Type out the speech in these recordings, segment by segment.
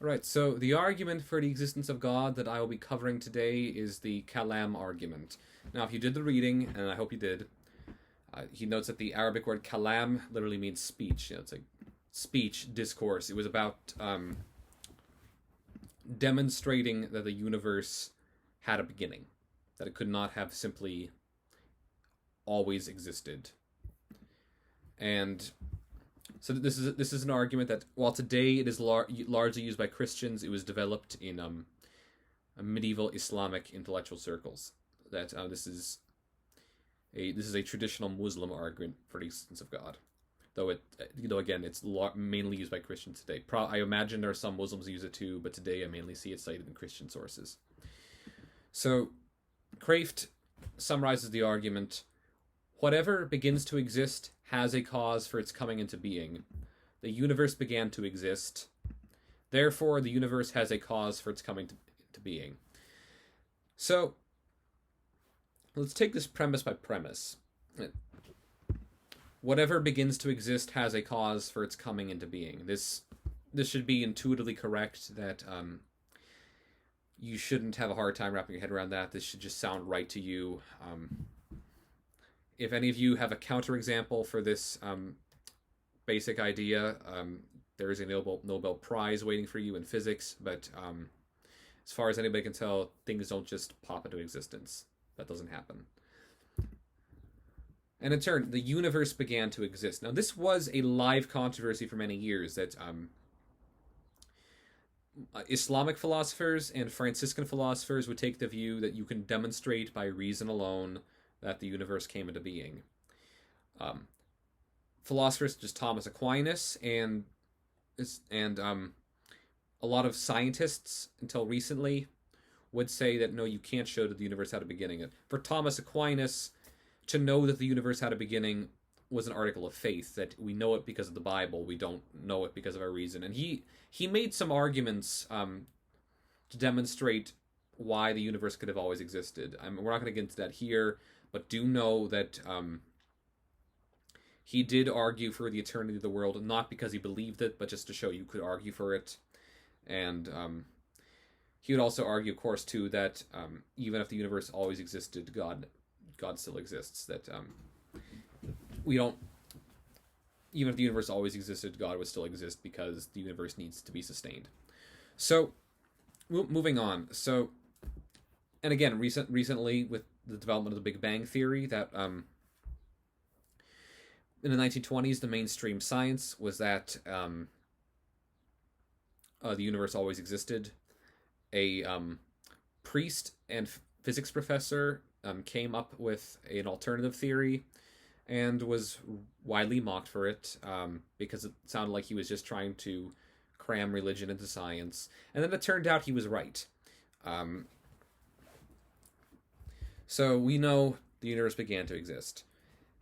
Right, so the argument for the existence of God that I will be covering today is the Kalam argument. Now, if you did the reading, and I hope you did, he notes that the Arabic word kalam literally means speech. It's like speech, discourse. It was about demonstrating that the universe had a beginning, that it could not have simply always existed. And so this is an argument that while today it is largely used by Christians, it was developed in medieval Islamic intellectual circles. That this is a traditional Muslim argument for the existence of God, though again it's mainly used by Christians today. I imagine there are some Muslims who use it too, but today I mainly see it cited in Christian sources. So Kraft summarizes the argument: whatever begins to exist has a cause for its coming into being. The universe began to exist. Therefore, the universe has a cause for its coming to being. So, let's take this premise by premise. Whatever begins to exist has a cause for its coming into being. This should be intuitively correct, that you shouldn't have a hard time wrapping your head around that. This should just sound right to you. If any of you have a counterexample for this basic idea, there is a Nobel Prize waiting for you in physics, but as far as anybody can tell, things don't just pop into existence. That doesn't happen. And in turn, the universe began to exist. Now, this was a live controversy for many years, that Islamic philosophers and Franciscan philosophers would take the view that you can demonstrate by reason alone that the universe came into being. Philosophers such as Thomas Aquinas and a lot of scientists until recently would say that no, you can't show that the universe had a beginning. For Thomas Aquinas, to know that the universe had a beginning was an article of faith, that we know it because of the Bible, we don't know it because of our reason. And he made some arguments to demonstrate why the universe could have always existed. We're not going to get into that here, but do know that he did argue for the eternity of the world, not because he believed it, but just to show you could argue for it. And he would also argue, of course, too, that even if the universe always existed, God still exists. That even if the universe always existed, God would still exist because the universe needs to be sustained. So, moving on. So, and again, recently with the development of the Big Bang Theory, that in the 1920s, the mainstream science was that the universe always existed. A priest and physics professor came up with an alternative theory and was widely mocked for it because it sounded like he was just trying to cram religion into science. And then it turned out he was right. So we know the universe began to exist.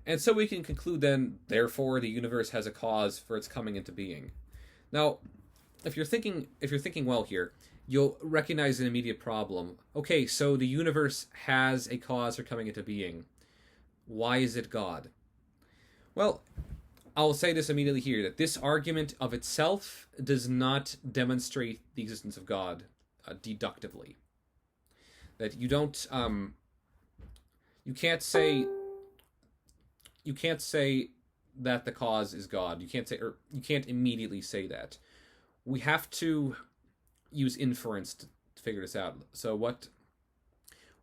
And so we can conclude then, therefore, the universe has a cause for its coming into being. Now, if you're thinking well here, you'll recognize an immediate problem. Okay, so the universe has a cause for coming into being. Why is it God? Well, I'll say this immediately here, that this argument of itself does not demonstrate the existence of God deductively. That you don't, you can't say that the cause is God. You can't immediately say that. We have to use inference to figure this out. So what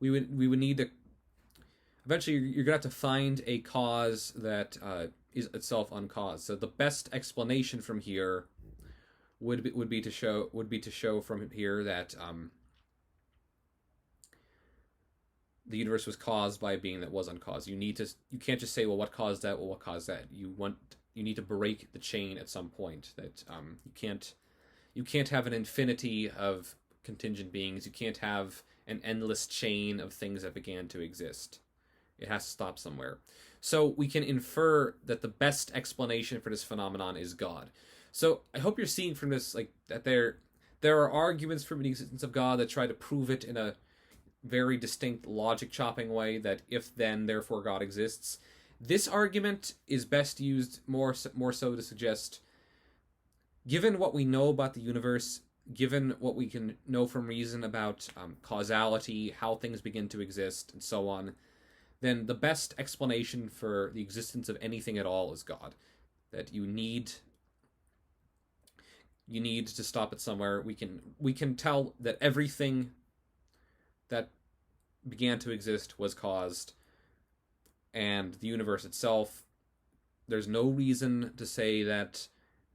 we would need to eventually, you're gonna have to find a cause that is itself uncaused. So the best explanation from here would be to show from here that the universe was caused by a being that was uncaused. You can't just say, well, what caused that? Well, what caused that? You need to break the chain at some point. That you can't have an infinity of contingent beings. You can't have an endless chain of things that began to exist. It has to stop somewhere. So we can infer that the best explanation for this phenomenon is God. So I hope you're seeing from this, like, that there are arguments for the existence of God that try to prove it in a very distinct logic chopping way, that if then therefore God exists. This argument is best used more so to suggest, given what we know about the universe, given what we can know from reason about causality, how things begin to exist, and so on, then the best explanation for the existence of anything at all is God. That you need to stop it somewhere. We can tell that everything that began to exist was caused, and the universe itself. There's no reason to say that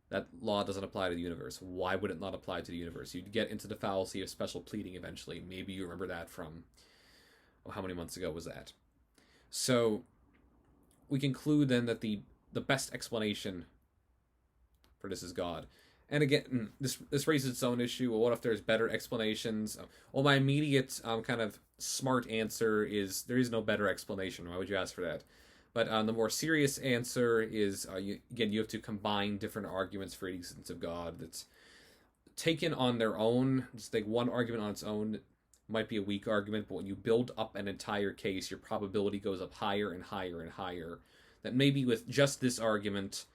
that law doesn't apply to the universe. Why would it not apply to the universe? You'd get into the fallacy of special pleading eventually. Maybe you remember that from, oh, how many months ago was that? So we conclude then that the best explanation for this is God. And again, this raises its own issue. Well, what if there's better explanations? Well, my immediate kind of smart answer is there is no better explanation. Why would you ask for that? But the more serious answer is, you have to combine different arguments for the existence of God. That's taken on their own. Just like one argument on its own might be a weak argument, but when you build up an entire case, your probability goes up higher and higher and higher. That maybe with just this argument,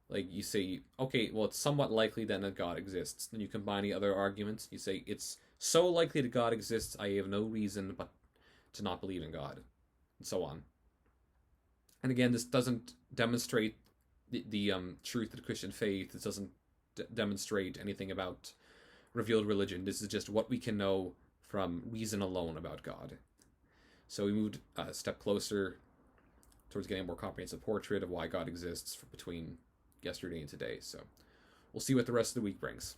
like you say, okay, well, it's somewhat likely then that God exists. Then you combine the other arguments. You say it's so likely that God exists, I have no reason but to not believe in God, and so on. And again, this doesn't demonstrate the truth of the Christian faith. This doesn't demonstrate anything about revealed religion. This is just what we can know from reason alone about God. So we moved a step closer towards getting a more comprehensive portrait of why God exists between yesterday and today. So we'll see what the rest of the week brings.